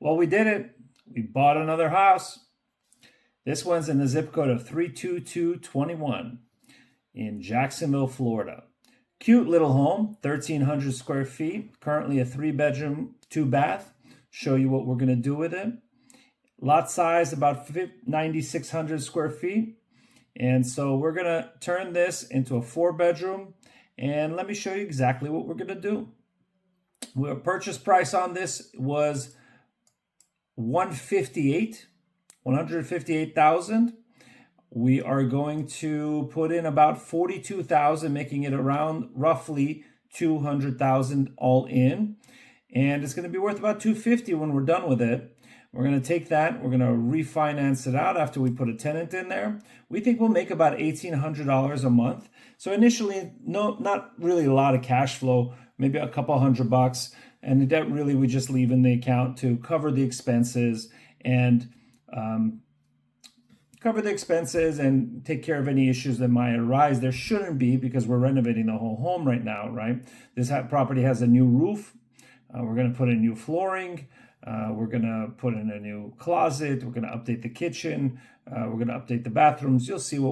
Well, we did it. We bought another house. This one's in the zip code of 32221 in Jacksonville, Florida. Cute little home, 1,300 square feet. Currently a 3-bedroom, 2-bath. Show you what we're going to do with it. Lot size about 9,600 square feet. And so we're going to turn this into a 4-bedroom. And let me show you exactly what we're going to do. Our purchase price on this was $158,000. We are going to put in about $42,000, making it around roughly $200,000 all in. And it's going to be worth about $250,000 when we're done with it. We're going to take that, we're going to refinance it out after we put a tenant in there. We think we'll make about $1,800 a month. So initially, not really a lot of cash flow, maybe a couple $100. And that really we just leave in the account to cover the expenses and take care of any issues that might arise. There shouldn't be, because we're renovating the whole home right now, right? This property has a new roof. We're going to put in new flooring. We're going to put in a new closet. We're going to update the kitchen. We're going to update the bathrooms. You'll see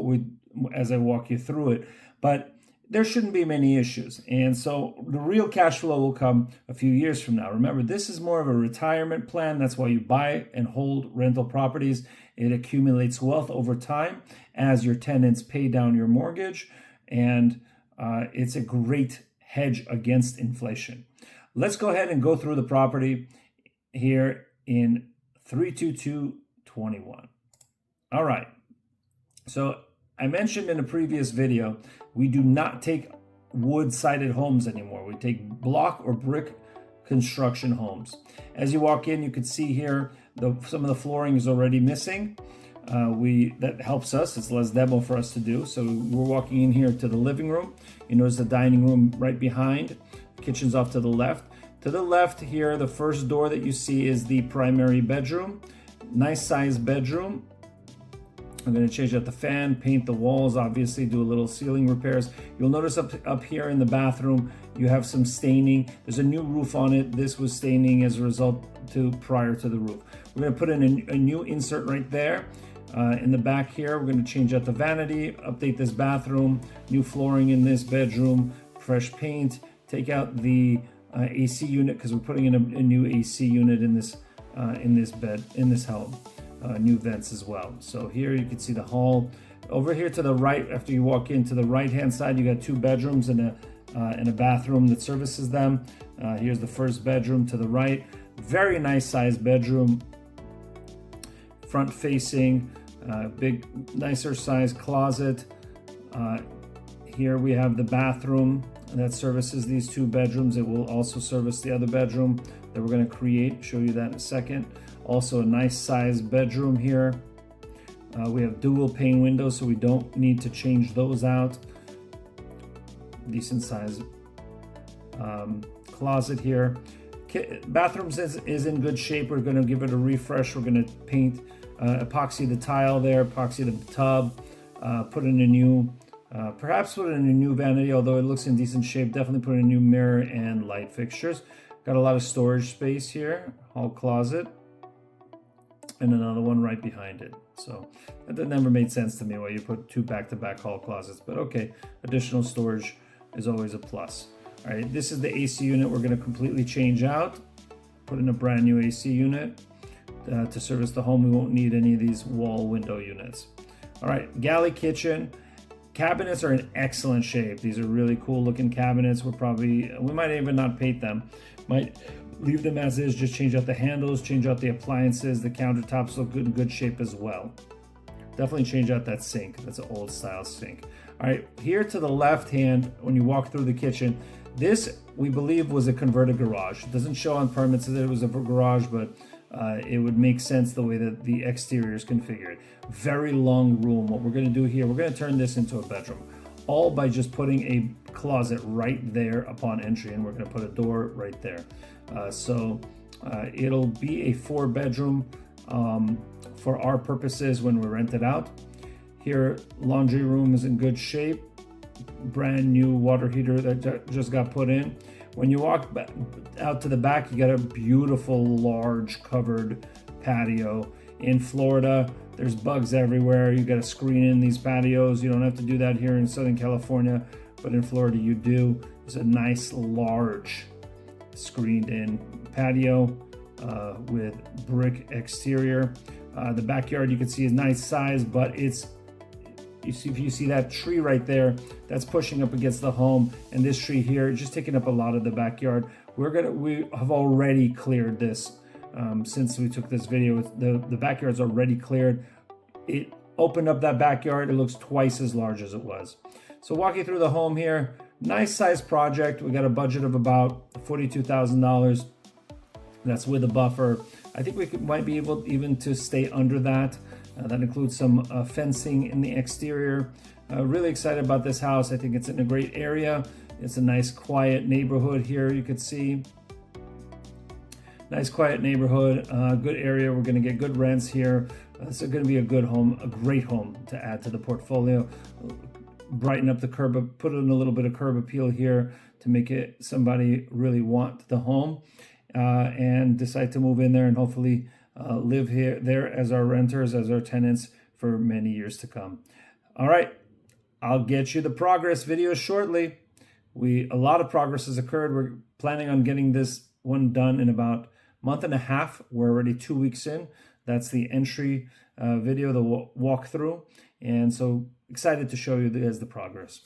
as I walk you through it. But there shouldn't be many issues. And so the real cash flow will come a few years from now. Remember, this is more of a retirement plan. That's why you buy and hold rental properties. It accumulates wealth over time as your tenants pay down your mortgage. And it's a great hedge against inflation. Let's go ahead and go through the property here in 32221. All right. So I mentioned in a previous video, we do not take wood-sided homes anymore. We take block or brick construction homes. As you walk in, you can see here some of the flooring is already missing. That helps us. It's less demo for us to do. So we're walking in here to the living room. You notice the dining room right behind. The kitchen's off to the left. To the left here, the first door that you see is the primary bedroom. Nice sized bedroom. I'm going to change out the fan, paint the walls, obviously do a little ceiling repairs. You'll notice up here in the bathroom, you have some staining. There's a new roof on it. This was staining as a result prior to the roof. We're going to put in a new insert right there. In the back here, we're going to change out the vanity, update this bathroom, new flooring in this bedroom, fresh paint, take out the AC unit because we're putting in a new AC unit in this home. New vents as well. So here you can see the hall. Over here to the right, after you walk into the right-hand side, you got 2 bedrooms and a bathroom that services them. Here's the first bedroom to the right. Very nice sized bedroom, front facing, big, nicer sized closet. Here we have the bathroom that services these 2 bedrooms. It will also service the other bedroom that we're going to create. Show you that in a second. Also a nice sized bedroom here. We have dual pane windows, so we don't need to change those out. Decent sized closet here. Bathrooms is in good shape. We're going to give it a refresh. We're going to paint, epoxy the tile there, epoxy the tub, put in a new vanity, although it looks in decent shape. Definitely put in a new mirror and light fixtures. Got a lot of storage space here. Hall closet. And another one right behind it. So that never made sense to me why you put 2 back-to-back hall closets, but okay, additional storage is always a plus. All right, this is the AC unit we're going to completely change out, put in a brand new AC unit to service the home. We won't need any of these wall window units. All right, galley kitchen. Cabinets are in excellent shape. These are really cool looking cabinets. We might even not paint them. Might leave them as is, just change out the handles, change out the appliances. The countertops look in good shape as well. Definitely change out that sink. That's an old style sink. All right, here to the left hand, when you walk through the kitchen, this we believe was a converted garage. It doesn't show on permits that it was a garage, but it would make sense the way that the exterior is configured. Very long room. What we're going to do here, we're going to turn this into a bedroom, all by just putting a closet right there upon entry, and we're going to put a door right there. So it'll be a 4-bedroom for our purposes when we rent it out. Here, laundry room is in good shape. Brand new water heater that just got put in. When you walk out to the back, you got a beautiful, large covered patio. In Florida, there's bugs everywhere. You got to screen in these patios. You don't have to do that here in Southern California, but in Florida you do. It's a nice, large, screened in patio with brick exterior. The backyard you can see is nice size, but it's, if you see that tree right there, that's pushing up against the home, and this tree here just taking up a lot of the backyard. We have already cleared this since we took this video. The backyard's already cleared. It opened up that backyard. It looks twice as large as it was. So walking through the home here, nice size project. We got a budget of about $42,000. That's with a buffer. I think we might be able even to stay under that. That includes some fencing in the exterior. Really excited about this house. I think it's in a great area. It's a nice quiet neighborhood here, you could see. Nice quiet neighborhood, good area. We're gonna get good rents here. It's gonna be a good home, a great home to add to the portfolio. Brighten up the curb, put in a little bit of curb appeal here to make it somebody really want the home and decide to move in there and hopefully live there as our renters, as our tenants for many years to come. All right, I'll get you the progress video shortly. A lot of progress has occurred. We're planning on getting this one done in about a month and a half. We're already 2 weeks in. That's the entry video, the walkthrough, and so excited to show you the progress.